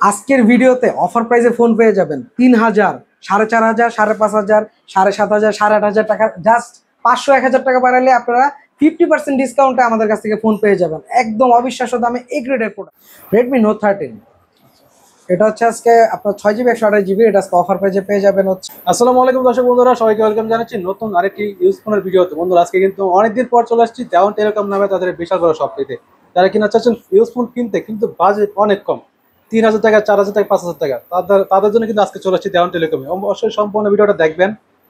আজকের ভিডিওতে অফার প্রাইসে ফোন পেয়ে যাবেন 3000, 4500, 5500, 7500, 8500 টাকা। জাস্ট 500-1000 টাকা বাড়ালে আপনারা 50% ডিসকাউন্টে আমাদের কাছ থেকে ফোন পেয়ে যাবেন একদম অবিশ্বাস্য দামে। এ গ্রেডের প্রোডাক্ট রেডমি নোট 13, এটা হচ্ছে আজকে আপনার 6GB 128GB, এটা আজকে অফার প্রাইসে পেয়ে যাবেন হচ্ছে। আসসালামু আলাইকুম দর্শক বন্ধুরা, সবাইকে ওয়েলকাম জানাচ্ছি নতুন আরেকটি ইউজ ফোনের ভিডিওতে। বন্ধুরা আজকে কিন্তু অনেকদিন পর চলে আসছি দেওয়ান টেলিকম নামে তাদের বিশাল বড় শপটিতে। যারা কিনা চাচ্ছেন ইউজ ফোন কিনতে কিন্তু বাজেট অনেক কম, 3000 টাকা, 4000 টাকা, 5000 টাকা, তাদের জন্য কিন্তু আজকে চলে আসছি দেওয়ান টেলিকমে। অবশ্যই সম্পূর্ণ ভিডিওটা দেখবেন।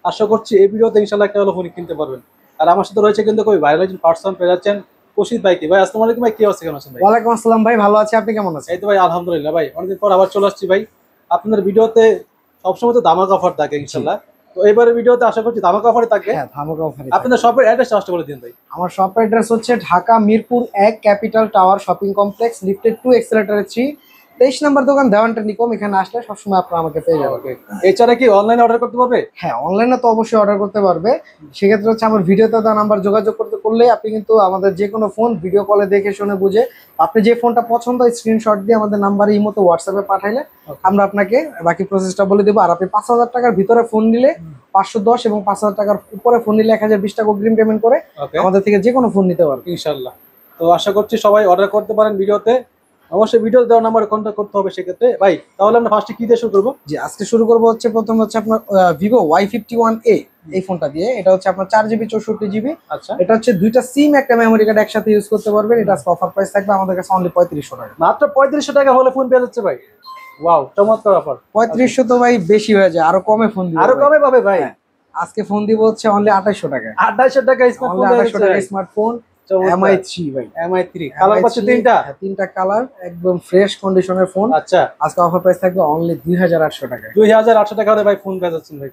আশা করছি এই ভিডিওতে ইনশাল্লাহ একটা হলো ফোন কিনতে পারবেন। আর আমার সাথে রয়েছে কিন্তু খুবই ভাইরাল একজন পার্সন পেয়ে যাচ্ছেন, কৌশিক ভাই। কি ভাই, আসসালামু আলাইকুম ভাই, কি অবস্থা, কেমন আছেন ভাই? ওয়ালাইকুম আসসালাম ভাই, ভালো আছি, আপনি কেমন আছেন? এই তো ভাই আলহামদুলিল্লাহ ভাই, অনেকদিন পর আবার চলে আসছি ভাই। আপনাদের ভিডিওতে সবসময় তো ধামাকা অফার থাকে ইনশাল্লাহ, তো এবারে ভিডিওতে আশা করছি ধামাকা অফারই থাকবে। হ্যাঁ, ধামাকা অফার। আপনাদের শপের অ্যাড্রেস আসতে বলে দিন ভাই। আমার শপের অ্যাড্রেস হচ্ছে Dhaka Mirpur 1 capital tower shopping complex, lifted 2, accelerator 3, 23 নম্বর দোকান, দেওয়ান টেলিকম। এখানে আসলে সবসময় আপনারা আমাকে পেয়ে যাবেন। এছাড়া কি অনলাইনে অর্ডার করতে পারবে? হ্যাঁ, অনলাইনে তো অবশ্যই অর্ডার করতে পারবে। সেক্ষেত্রে হচ্ছে আমার ভিডিওতে দেওয়া নাম্বার যোগাযোগ করলে আপনি কিন্তু আমাদের যে কোনো ফোন ভিডিও কলে দেখে শুনে বুঝে আপনি যে ফোনটা পছন্দ হয় স্ক্রিনশট দিয়ে আমাদের নাম্বারে ইমোতে হোয়াটসঅ্যাপে পাঠাইলে আমরা আপনাকে বাকি প্রসেসটা বলে দেবো। আর আপনি 5000 টাকার ভিতরে ফোন নিলে 510 এবং 5000 টাকার উপরে ফোন নিলে 1020 টাকা অগ্রিম পেমেন্ট করে আমাদের থেকে যে কোনো ফোন নিতে পারবে ইনশাল্লাহ। তো আশা করছি সবাই অর্ডার করতে পারেন ভিডিওতে। অবশ্যই ভিডিও দেওয়ার নাম্বারে কন্ট্যাক্ট করতে হবে সেক্ষেত্রে। ভাই তাহলে আমরা ফার্স্টে কি দিয়ে শুরু করবো? যে আজকে শুরু করবো হচ্ছে প্রথম হচ্ছে আপনার ভিভো Y51a এই ফোনটা দিয়ে। এটা হচ্ছে আপনার 4GB 64GB। আচ্ছা, এটা হচ্ছে দুইটা সিম একটা মেমোরি কার্ড একসাথে ইউজ করতে পারবেন। এটা আজকে অফার প্রাইস থাকবে আমাদের কাছে অনলি 3500 টাকা। মাত্র 3500 টাকা হলে ফোন পেয়ে যাচ্ছে ভাই। ওয়াও, চমৎকার অফার। 3500 তো ভাই বেশি হয়ে যায়, আরো কমে ফোন দিব। আরো কমে পাবে ভাই। আজকে ফোন দিব হচ্ছে অনলি 2800 টাকা। 2800 টাকা স্মার্টফোন, 2800 টাকা স্মার্টফোন MI3 ভাই। MI3 কালার পাচ্ছে তিনটা কালার, একদম ফ্রেশ কন্ডিশনের ফোন। আচ্ছা, আজকে অফার প্রাইস থাকবে অনলি 2800 টাকা। 2800 টাকা হলে ভাই ফোন পেয়ে যাচ্ছেন ভাই।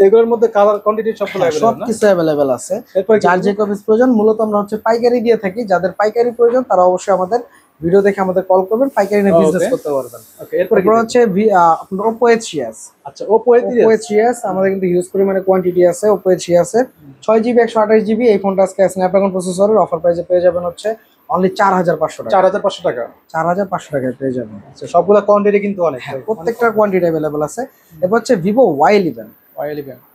এগুলোর মধ্যে কালার কোয়ান্টিটি সবগুলো अवेलेबल না? সবকিছু अवेलेबल আছে। এরপর যার যে কপিস প্রয়োজন, মূলত আমরা হচ্ছে পাইকারি দিয়ে থাকি। যাদের পাইকারি প্রয়োজন তারা অবশ্যই আমাদের ভিডিও দেখে আমাদের কল করবেন, পাইকারি নিয়ে বিজনেস করতে পারবেন। ওকে, এরপর হচ্ছে আপনার Oppo A3s। আচ্ছা, Oppo A3s আমাদের কিন্তু হিউজ পরিমাণে কোয়ান্টিটি আছে। Oppo A3s এর 6GB 128GB এই ফোনটা আজকে স্ন্যাপড্রাগন প্রসেসরের অফার প্রাইসে পেয়ে যাবেন হচ্ছে অনলি 4500 টাকা। 4500 টাকা। 4500 টাকায় পেয়ে যাবেন। আচ্ছা, সবগুলা কোয়ান্টিটি কিন্তু অনেক, প্রত্যেকটা কোয়ান্টিটি अवेलेबल আছে। এরপর হচ্ছে Vivo Y11।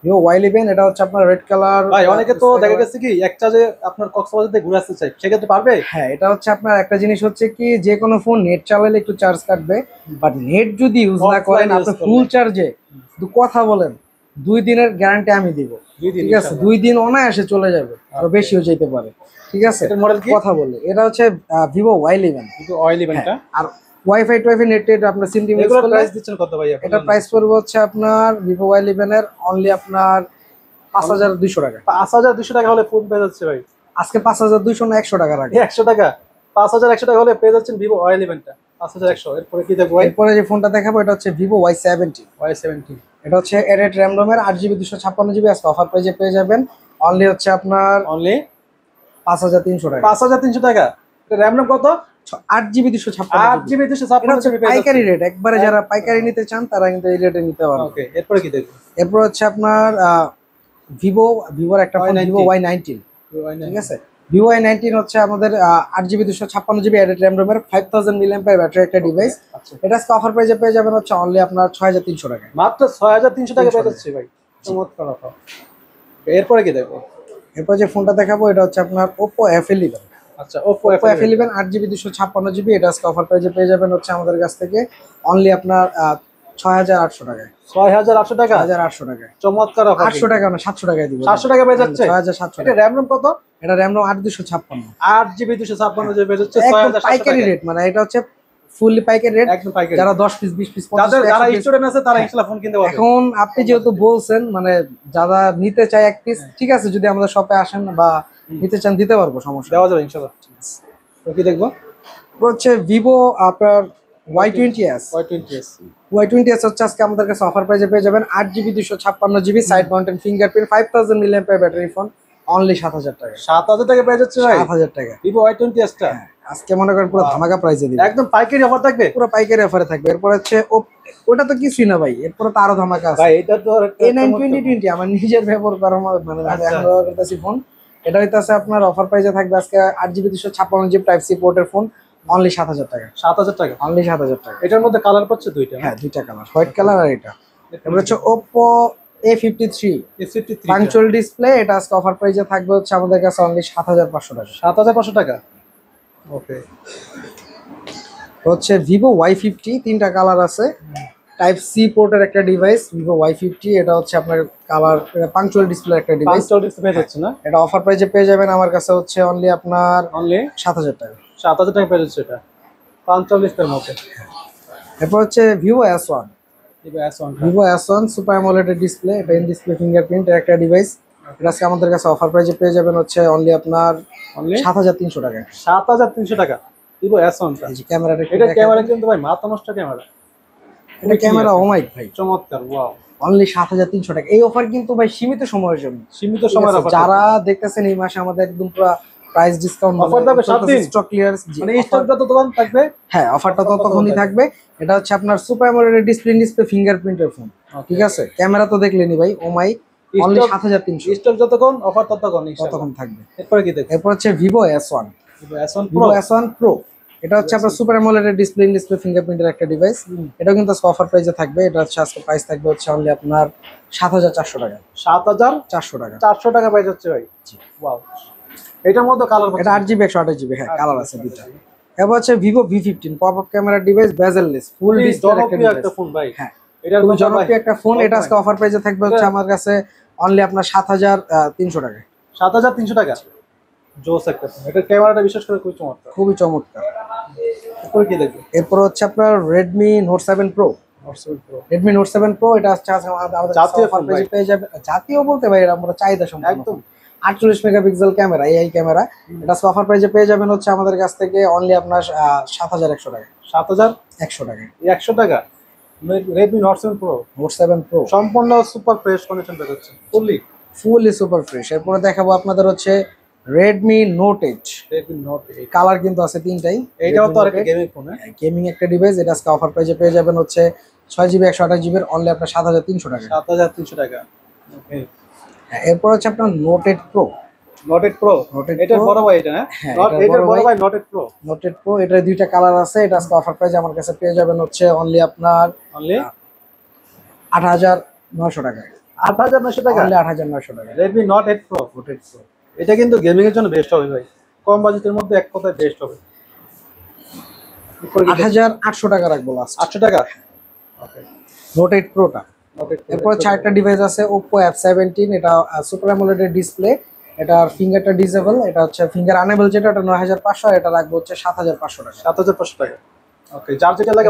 Vivo Y11 এটা হচ্ছে আপনার রেড কালার। ভাই অনেকে তো দেখা গেছে কি এক চার্জে আপনার কক্সবাজারে ঘুরে আসতে চাই, সেক্ষেত্রে পারবে? হ্যাঁ, এটা হচ্ছে আপনার একটা জিনিস হচ্ছে কি, যে কোনো ফোন নেট চালালে একটু চার্জ কাটবে, বাট নেট যদি ইউজ না করেন আপনি ফুল চার্জে কথা বলেন, 2 দিনের গ্যারান্টি আমি দিব। ঠিক আছে, 2 দিন অনায়াসে চলে যাবে, আরো বেশিও যেতে পারে। ঠিক আছে, মডেল কি কথা বলে এটা হচ্ছে Vivo Y11। টা আর ওয়াইফাই টুয়াইফাই নেটেড আপনার সিম ইউজ করলে প্রাইস দিচ্ছেন কত ভাই? এটা প্রাইস পড়বে হচ্ছে আপনার Vivo Y11 এর অনলি আপনার 5200 টাকা। 5200 টাকা হলে ফোন পেয়ে যাচ্ছে ভাই। আজকে 5200 না 100 টাকা রাখে। 100 টাকা, 5100 টাকা হলে পেয়ে যাচ্ছেন Vivo Y11 টা 5100। এরপরে কি দেখবো? এরপরে যে ফোনটা দেখাবো এটা হচ্ছে Vivo Y70। এটা হচ্ছে 8 RAM ROM এর 8GB 256GB। আজকে অফার প্রাইসে পেয়ে যাবেন অনলি হচ্ছে আপনার অনলি 5300 টাকা। 5300 টাকা। RAM ROM কত? 8GB 256GB। 8GB 256GB পাইকারি রেট, একবারে যারা পাইকারি নিতে চান তারা কিন্তু এই রেটে নিতে পারবে। ওকে, এরপরে কি দেখবো? এরপর হচ্ছে আপনার ভিভোর একটা ফোন Vivo Y19। ঠিক আছে, Vivo Y19 হচ্ছে আমাদের 8GB 256GB added RAM ROM এর 5000 mAh ব্যাটারি একটা ডিভাইস। এটা আজকে অফার প্রাইসে পেয়ে যাবেন হচ্ছে অনলি আপনার 6300 টাকা। মাত্র 6300 টাকা পেয়ে যাচ্ছে ভাই, চমৎকার অফার। এরপরে কি দেখবো? এরপর যে ফোনটা দেখাবো এটা হচ্ছে আপনার Oppo F11। আচ্ছা, Oppo F11 8GB 256GB। এটা আজকে অফার প্রাইসে পেয়ে যাবেন হচ্ছে আমাদের কাছ থেকে অনলি আপনার 6800 টাকায়। 6800 টাকা? 6800 টাকায়। চমৎকার অফার। 800 টাকা না, 700 টাকায় দিব। 700 টাকা পেয়ে যাচ্ছে। 6700 এটা টাকা। RAM ROM কত? এটা RAM ROM 8256। 8GB 256 পেয়ে যাচ্ছে একদম 6700 পাইকারি টাকা। রেট, মানে এটা হচ্ছে ফুললি পাইকারি রেট। একদম পাইকারি। যারা 10 পিস 20 পিস যারা স্টুডেন্ট আছে তারা ইনশাআল্লাহ ফোন কিনতে পারবে। এখন আপনি যেহেতু বলছেন মানে যারা নিতে চায় এক পিস, ঠিক আছে, যদি আমাদের শপে আসেন বা নিতে চান দিতে পারবো, সমস্যা দেওয়া যাবে ইনশাআল্লাহ। তো কি দেখবো? হচ্ছে Vivo আপনার Y20s। Y20s হচ্ছে আজকে আমাদের কাছে অফার প্রাইসে পেয়ে যাবেন 8GB 256GB side mountain fingerprint 5000 mAh battery phone only 7000 টাকা। 7000 টাকা পেয়ে যাচ্ছে ভাই 7000 টাকা Vivo Y20s টা। আজকে মনে করেন পুরো ধামাকা প্রাইসে দিই, একদম পাইকারি অফার থাকবে, পুরো পাইকারি অফারে থাকবে। এরপর হচ্ছে ওটা তো কিছুই না ভাই, এরপর তো আরো ধামাকা আছে ভাই। এটা তো A9 2020 আমার নিজের ব্যবহার করার মানে আমি এখন ব্যবহার করতেছি ফোন। এটা হইতাছে আপনার অফার প্রাইসে থাকবে আজকে 8GB 256GB টাইপ সি পোর্টের ফোন অনলি 7,000 টাকা। 7,000 টাকা। অনলি 7,000 টাকা। এটার মধ্যে কালার পাচ্ছে দুইটা। হ্যাঁ, দুইটা কালার, হোয়াইট কালার আর এটা। এবার হচ্ছে Oppo A53 A53 punctual display, এটা আজকে অফার প্রাইসে থাকবে হচ্ছে আমাদের কাছে অনলি 7,500 টাকা। 7,500 টাকা। ওকে। হচ্ছে Vivo Y50, তিনটা কালার আছে। টাইপ সি পোর্টের একটা ডিভাইস Vivo Y50, এটা হচ্ছে আপনার কালার পাঞ্চুয়াল ডিসপ্লে একটা ডিভাইস। পাঞ্চুয়াল ডিসপ্লে হচ্ছে না? এটা অফার প্রাইসে পেয়ে যাবেন আমার কাছে হচ্ছে অনলি আপনার অনলি 7,000 টাকা। 7,000 টাকা পেয়ে যাচ্ছে এটা। পাঞ্চুয়াল ডিসপ্লের মধ্যে। এরপর হচ্ছে Vivo S1, Vivo S1 super AMOLED display, এটা ইন ডিসপ্লে ফিঙ্গারপ্রিন্ট একটা ডিভাইস। এটা আজকে আমাদের কাছে অফার প্রাইসে পেয়ে যাবেন হচ্ছে অনলি আপনার অনলি 7,300 টাকা। 7,300 টাকা। Vivo S1 টা। এই যে ক্যামেরাটা, এটা ক্যামেরা কিন্তু ভাই মাথা নষ্ট ক্যামেরা। এটা ক্যামেরা ওমাইক ভাই, চমৎকার, ওয়াও। অনলি 7,300 টাকা। এই অফার কিন্তু ভাই সীমিত সময়ের জন্য, সীমিত সময়ের অফার। যারা দেখতেছেন এই মাসে আমাদের একদম পুরো প্রাইস ডিসকাউন্ট অফার থাকবে 7 দিন, স্টক ক্লিয়ারেন্স, মানে স্টকটা তো দোকান থাকবে। হ্যাঁ, অফারটা ততক্ষণই থাকবে। এটা হচ্ছে আপনার সুপার অ্যামোলেড ডিসপ্লে ফিঙ্গারপ্রিন্টের ফোন, ঠিক আছে? ক্যামেরা তো দেখলেনি ভাই, ওমাই, অনলি 7,300। স্টক যতক্ষণ অফার ততক্ষণ থাকবে। এরপরে কি দেখব? এরপর হচ্ছে Vivo S1, Vivo S1 Pro, এটা হচ্ছে আপনার সুপার অ্যামোলেড ডিসপ্লে ফিঙ্গারপ্রিন্টের একটা ডিভাইস। এটা কিন্তু আজকে অফার প্রাইসে থাকবে। এটা হচ্ছে আজকে প্রাইস থাকবে হচ্ছে অনলি আপনার 7,400 টাকা। 7,400 টাকা। 400 টাকা পাই যাচ্ছে ভাই। ওয়াও। এটার মধ্যে কালার, এটা 8GB 128GB, হ্যাঁ কালার আছে দুটো। এবার হচ্ছে Vivo V15 pop up camera device, bezel-less, full display একটা ফোন ভাই। হ্যাঁ, এটা খুব জনপ্রিয় একটা ফোন। এটা আজকে অফার প্রাইসে থাকবে হচ্ছে আমার কাছে অনলি আপনার 7,300 টাকা। 7,300 টাকা। জোস একটা ফোন। এটা ক্যামেরাটা বিশেষ করে খুবই চমৎকার। খুবই চমৎকার। এরপর কি দেখব? এরপর হচ্ছে আপনার Redmi Note 7 Pro, Redmi Note 7 Pro, এটা হচ্ছে আমাদের জাতীয় অফার প্রাইসে পেয়ে যাবে। জাতীয় বলতে ভাই এটা আমরা চাহিদা সম্পন্ন একদম। 48 মেগাপিক্সেল ক্যামেরা, AI ক্যামেরা। এটা আজকে অফার প্রাইসে পেয়ে যাবেন হচ্ছে আমাদের কাছ থেকে অনলি আপনার 7,100 টাকা। 7,100 টাকা। 100 টাকা। Redmi Note 7 Pro, Note 7 Pro সম্পূর্ণ সুপার ফ্রেশ কন্ডিশন বেরোচ্ছে, ফুললি সুপার ফ্রেশ। এরপরে দেখাবো আপনাদের হচ্ছে Redmi Note 8, Redmi Note 8 colour কিন্তু আছে তিনটাই। এইটাও তো আরেকটা গেমিং ফোন, হ্যাঁ গেমিং একটা ডিভাইস। এটা আজকে অফার প্রাইসে পেয়ে যাবেন হচ্ছে 6GB 128GB অনলি আপনার 7,300 টাকা। 7,300 টাকা। ওকে। এরপর হচ্ছে আপনার Note 8 Pro, Note 8 Pro, এটা বড় ভাই, এটা হ্যাঁ এটা বড় ভাই Note 8 Pro। Note 8 Pro, এটার দুইটা কালার আছে। এটা আজকে অফার প্রাইসে আমার কাছে পেয়ে যাবেন হচ্ছে অনলি আপনার অনলি 8,900 টাকা। 8,900 টাকা। অনলি 8,900 টাকা। Redmi Note 8 Pro। এটা কিন্তু গেমিং এর জন্য বেস্ট হবে ভাই, কম বাজেটের মধ্যে এক কথায় বেস্ট হবে। 8,800 টাকা রাখবো লাস্ট। 800 টাকা। ওকে। Note 8 Pro টা। Note 8 Pro। এরপর চারটা ডিভাইস আছে Oppo F17, এটা সুপার অ্যামোলেড ডিসপ্লে, এটার ফিঙ্গারটা ডিসেবল, এটা হচ্ছে ফিঙ্গার আনেবল, যেটা ওটা 9,500, আর এটা রাখবো হচ্ছে 7,500 টাকা। 7,500 টাকা। ওকে, যার যেটা লাগে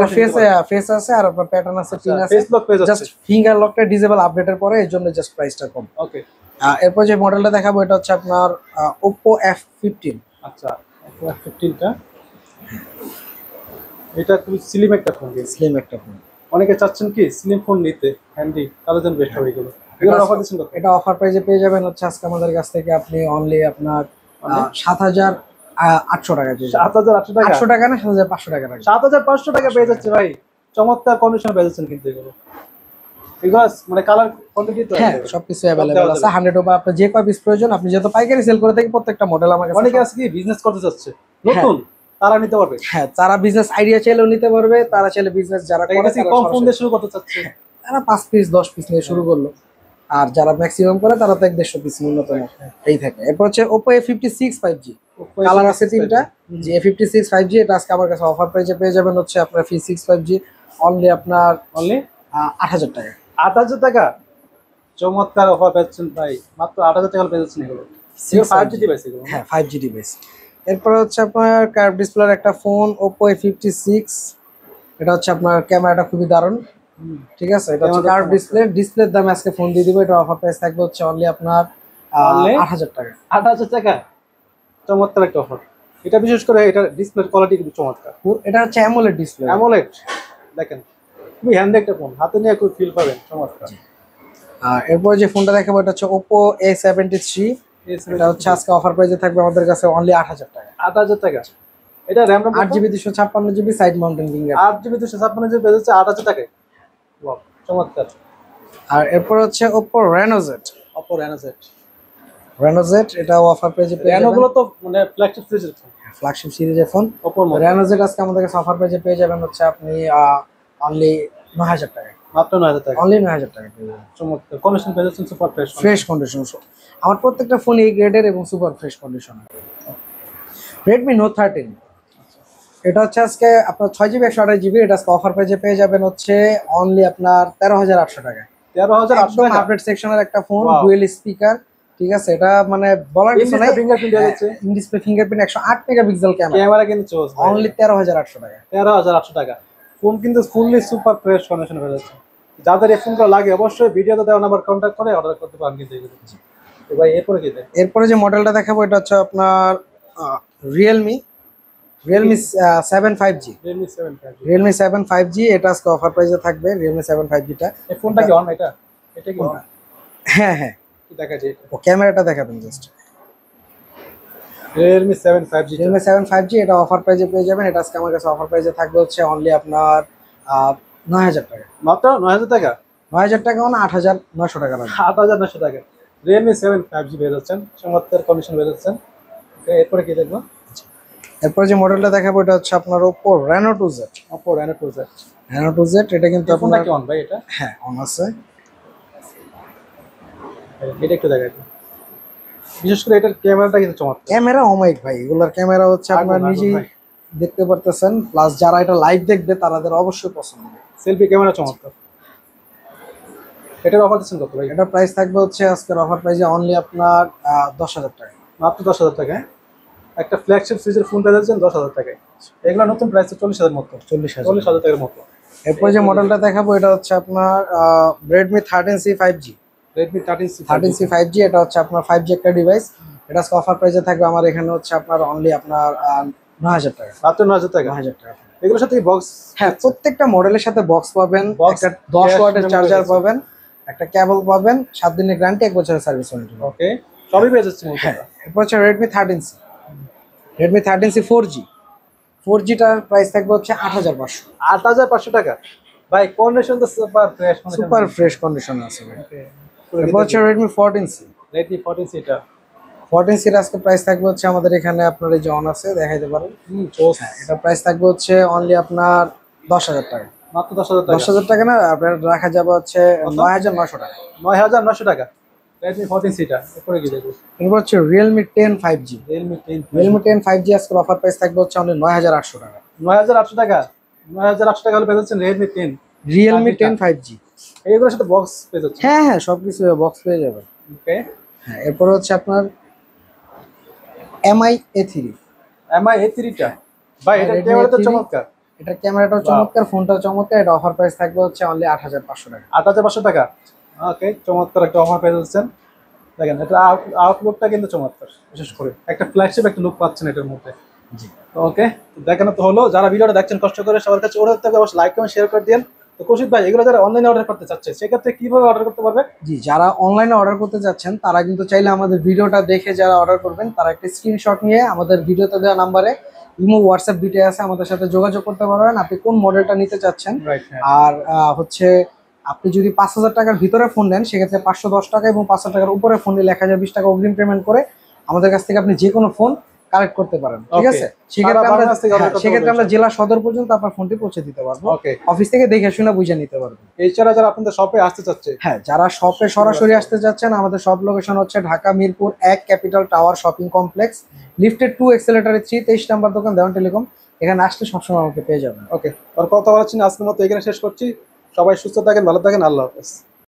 ফেস আছে আর আপনার প্যাটার্ন আছে, পিন আছে। ফেস লক পেয়ে জাস্ট যাচ্ছে। ফিঙ্গার লকটা ডিসেবল আপডেটের পরে, এর জন্য জাস্ট প্রাইসটা কম। ওকে। এরপর যে মডেলটা দেখাবো এটা হচ্ছে আপনার Oppo F15। আচ্ছা, Oppo F15 টা, এটা খুব স্লিম একটা ফোন। স্লিম একটা ফোন। অনেকে চাচ্ছেন কি স্লিম ফোন নিতে, হ্যান্ডি, তাদের জন্য বেস্ট হবে এগুলো। এগুলো অফার দিচ্ছেন কত? এটা অফার প্রাইসে পেয়ে যাবেন হচ্ছে আজকে আমাদের কাছ থেকে আপনি অনলি আপনার 7,800 টাকা পেয়ে যাবেন। 7,800 টাকা। 800 টাকা না, 7,500 টাকা রাখবেন। 7,500 টাকা পেয়ে যাচ্ছে ভাই, চমৎকার কন্ডিশন পেয়ে যাচ্ছেন কিন্তু এগুলো। এগুলো মানে কালার কোয়ান্টিটি তো হ্যাঁ, সবকিছু अवेलेबल আছে। 100 ওভার আপনার যে কয় পিস প্রয়োজন, আপনি যত পাইকারি সেল করে থাকি প্রত্যেকটা মডেল আমার কাছে। অনেকে আছে কি বিজনেস করতে চাচ্ছে নতুন, তারা নিতে পারবে। হ্যাঁ, তারা বিজনেস আইডিয়া চাইলেও নিতে পারবে, তারা চাইলে বিজনেস যারা করে তারা কম ফোন দিয়ে শুরু করতে চাচ্ছে, তারা 5 পিস 10 পিস নিয়ে শুরু করলো। আর যারা ম্যাক্সিমাম করে তারা তো 150 পিস ন্যূনতম এই থাকে। এরপর হচ্ছে Oppo A56 5G, কালার আছে তিনটা। যে A56 5G, এটা আজকে আমার কাছে অফার প্রাইসে পেয়ে যাবেন হচ্ছে আপনার A56 5G অনলি আপনার অনলি 8,000 টাকা। 8,000 টাকা। চমৎকার অফার পাচ্ছেন ভাই, মাত্র 8,000 টাকা পেয়ে যাচ্ছেন এগুলো। 5G ডিভাইস এগুলো। হ্যাঁ, 5G ডিভাইস। এরপর হচ্ছে আপনার কার্ভ ডিসপ্লের একটা ফোন Oppo A56, এটা হচ্ছে আপনার ক্যামেরাটা খুবই দারুণ, ঠিক আছে? এটা হচ্ছে কার্ভ ডিসপ্লের দামে আজকে ফোন দিয়ে দিব। এটা অফার প্রাইস থাকবে হচ্ছে অনলি আপনার 8,000 টাকা। 8,000 টাকা। চমৎকার একটা অফার। এটা বিশেষ করে এটা ডিসপ্লের কোয়ালিটি কিন্তু চমৎকার। এটা হচ্ছে অ্যামোলেড ডিসপ্লে। অ্যামোলেড দেখেন, খুবই হ্যান্ডি একটা ফোন, হাতে নিয়ে খুব ফিল পাবেন, চমৎকার। এরপর যে ফোনটা দেখাবো এটা হচ্ছে Oppo A73, এটা হচ্ছে আজকে অফার প্রাইসে থাকবে আমাদের কাছে অনলি 8,000 টাকা। 8,000 টাকা। এটা RAM 8GB 256GB side mountain finger. 8GB 256GB পেয়ে যাচ্ছে 8,000 টাকায়। ওয়াও, চমৎকার। আর এরপর হচ্ছে Oppo Reno Z, Oppo Reno Z, এটা অফার প্রাইসে পেয়ে Reno যাবেন। গুলো তো মানে ফ্ল্যাগশিপ সিরিজের ফোন। ফ্ল্যাগশিপ সিরিজের ফোন। Oppo এর মধ্যে Reno Z আজকে আমাদের কাছে অফার প্রাইসে পেয়ে যাবেন হচ্ছে আপনি অনলি 9000 টাকায়। মাত্র 9000 টাকা। অনলি 9000 টাকায় পেয়ে যাবেন। চমৎকার কন্ডিশন পেয়ে যাচ্ছেন সুপার ফ্রেশ। Fresh condition. আমার প্রত্যেকটা ফোন এই গ্রেডের এবং super fresh condition. Redmi Note 13 এটা হচ্ছে আজকে আপনার 6GB 128GB, এটা আজকে অফার প্রাইসে পেয়ে যাবেন হচ্ছে অনলি আপনার 13800 টাকায়। 13800 টাকা। আপডেট সেকশনের একটা ফোন, Wow. ডুয়েল স্পিকার, ঠিক আছে। এটা মানে বলার কিছু নাই। ফিঙ্গারপ্রিন্ট দেওয়া যাচ্ছে। In display fingerprint 108 megapixel camera, camera কিন্তু চোস ভাই। অনলি 13800 টাকা। 13800 টাকা। ফোন কিন্তু ফুললি সুপার ফ্রেশ কন্ডিশনে পেয়ে যাচ্ছে। যাদের এই ফোনটা লাগে অবশ্যই ভিডিওতে দেওয়া নাম্বার কন্ট্যাক্ট করে অর্ডার করতে পারেন কিন্তু এগুলো। তো ভাই এরপরে কি দেয়? এরপরে যে মডেলটা দেখাবো এটা হচ্ছে আপনার Realme 7 5G। Redmi 7 5G। Realme 7 5G এটা আজকে অফার প্রাইসে থাকবে। রিয়েলমি 7 5Gটা এই ফোনটা কি অন এটা? এটা কি অন? হ্যাঁ হ্যাঁ, কি দেখা যায় এটা? ও ক্যামেরাটা দেখাবেন just. Redmi 7 5G। Realme 7 5G এটা অফার প্রাইসে পেয়ে যাবেন। এটা আজকে আমার কাছে অফার প্রাইসে থাকবে হচ্ছে অনলি আপনার 9000 টাকা। মাত্র 9000 টাকা। 9000 টাকা মানে 8900 টাকা লাগবে। 8900 টাকা। Redmi 7 5G পেয়ে যাচ্ছেন। চমৎকার কন্ডিশন পেয়ে যাচ্ছেন। ওকে, এরপরে কি দেখবো? এরপর যে মডেলটা দেখাবো এটা হচ্ছে আপনার Oppo Reno 2Z। Oppo Reno 2Z। Reno 2Z এটা কিন্তু এই ফোনটা আপনার কি অন ভাই এটা? হ্যাঁ অন আছে। এটা একটু দেখাই। বিশেষ করে এটার ক্যামেরাটা কিন্তু চমৎকার। ক্যামেরা অমাইক ভাই, এগুলোর ক্যামেরা হচ্ছে আপনার আগুন নিজেই ভাই। দেখতে পারতেছেন, প্লাস যারা এটা লাইভ দেখবে তাদের অবশ্যই পছন্দ হবে। সেলফি ক্যামেরা চমৎকার। এটার অফার দিচ্ছেন কত ভাই? এটা প্রাইস থাকবে হচ্ছে আজকের অফার প্রাইসে অনলি আপনার 10000 টাকা। মাত্র 10000 টাকায় একটা ফ্ল্যাগশিপ সিরিজের ফোন পেয়ে যাচ্ছেন 10000 টাকায়। এগুলো নতুন প্রাইস 40000 মতো। 40000। 40000 টাকার মতো। এরপর যে মডেলটা দেখাবো এটা হচ্ছে আপনার Redmi 13C 5G। Redmi 13C 13C 5G এটা হচ্ছে আপনার 5G একটা ডিভাইস। এটা আজকে অফার প্রাইসে থাকবে আমার এখানে হচ্ছে আপনার অনলি আপনার 9000 টাকা। মাত্র 9000 টাকা। 9000 টাকা। এগুলোর সাথে বক্স। হ্যাঁ, প্রত্যেকটা মডেলের সাথে বক্স পাবেন, Box, একটা 10 cash ওয়াটের memory চার্জার আছে। পাবেন, একটা কেবল পাবেন, 7 দিনের গ্যারান্টি, 1 বছরের সার্ভিস ওয়ারেন্টি। ওকে, সবই পেয়ে যাচ্ছে মূলত। হ্যাঁ, এরপর হচ্ছে Redmi 13C। Redmi 13C 4G। 4Gটার price থাকবে হচ্ছে 8500। 8500 টাকা। ভাই কন্ডিশন তো সুপার ফ্রেশ। সুপার ফ্রেশ কন্ডিশনে আছে ভাই। এরপর হচ্ছে Redmi 14C। Redmi 14C এটা। 14C এর আজকে প্রাইস থাকবে হচ্ছে আমাদের এখানে আপনার এই যে অন আছে দেখাইতে পারেন। চোস। এটা প্রাইস থাকবে হচ্ছে অনলি আপনার 10000 টাকা। মাত্র 10000 টাকা। 10000 টাকা না, আপনার রাখা যাবে হচ্ছে 9900 টাকা। 9900 টাকা। Redmi 14C এটা। এরপরে কি দেখবো? এরপর হচ্ছে Realme 10 5G। Realme 10। Realme 10 5G আজকে অফার প্রাইস থাকবে হচ্ছে অনলি 9800 টাকা। 9800 টাকা। 9800 টাকা হলে পেয়ে যাচ্ছেন Redmi 10। Realme 10 5G। এইগুলোর সাথে বক্স পেয়ে যাচ্ছেন। হ্যাঁ হ্যাঁ, সবকিছু বক্স পেয়ে যাবেন। ওকে। হ্যাঁ, এরপর হচ্ছে আপনার MI A3। MI A3 টা। ভাই এটা Redmi ক্যামেরা তো A3 চমৎকার। এটা ক্যামেরাটাও চমৎকার, ফোনটাও চমৎকার। এটা অফার প্রাইস থাকবে হচ্ছে অনলি 8500 টাকা। 8500 টাকা। ওকে, চমৎকার একটা অফার পেয়ে যাচ্ছেন। দেখেন এটা আউটলুকটা কিন্তু চমৎকার। বিশেষ করে একটা ফ্ল্যাগশিপ একটা লুক পাচ্ছেন এটার মধ্যে। জি। ওকে, দেখানো তো হলো। যারা ভিডিওটা দেখছেন কষ্ট করে সবার কাছে অনুরোধ থাকবে অবশ্যই লাইক কমেন্ট শেয়ার করে দিন। তো কৌশিক ভাই, এগুলো যারা অনলাইনে অর্ডার করতে চাচ্ছে সেক্ষেত্রে কিভাবে অর্ডার করতে পারবে? জি, যারা অনলাইনে অর্ডার করতে যাচ্ছেন তারা কিন্তু চাইলে আমাদের ভিডিওটা দেখে যারা অর্ডার করবেন তারা একটা স্ক্রিনশট নিয়ে আমাদের ভিডিওতে দেওয়া নাম্বারে ইমো হোয়াটসঅ্যাপ দুইটাই আছে, আমাদের সাথে যোগাযোগ করতে পারবেন আপনি কোন মডেলটা নিতে চাচ্ছেন। রাইট। আর হচ্ছে আপনি যদি 5000 টাকার ভিতরে ফোন নেন সেক্ষেত্রে 510 টাকা, এবং 5000 টাকার উপরে ফোন নিলে 1020 টাকা অগ্রিম পেমেন্ট করে আমাদের কাছ থেকে আপনি যে কোনো ফোন কালেক্ট করতে পারেন, ঠিক Okay. আছে। সেক্ষেত্রে সারা আমরা বাংলাদেশ থেকে order করতে সেক্ষেত্রে আমরা পারবেন। জেলা সদর পর্যন্ত আপনার ফোনটি পৌঁছে দিতে পারবো। ওকে। অফিস থেকে দেখে শুনে বুঝে নিতে পারবেন। এছাড়া যারা আপনাদের শপে আসতে চাচ্ছে, হ্যাঁ, যারা শপে সরাসরি আসতে যাচ্ছেন আমাদের শপ লোকেশন হচ্ছে Dhaka Mirpur 1 capital tower shopping complex, lifted 2 এক্সেলেটরে 3, 23 number দোকান, দেওয়ান টেলিকম। এখানে আসলে সবসময় আমাকে পেয়ে যাবেন। ওকে, আর কথা বলাচ্ছি না, আজকের মতো এখানে শেষ করছি। সবাই সুস্থ থাকেন, ভালো থাকেন, আল্লাহ হাফেজ।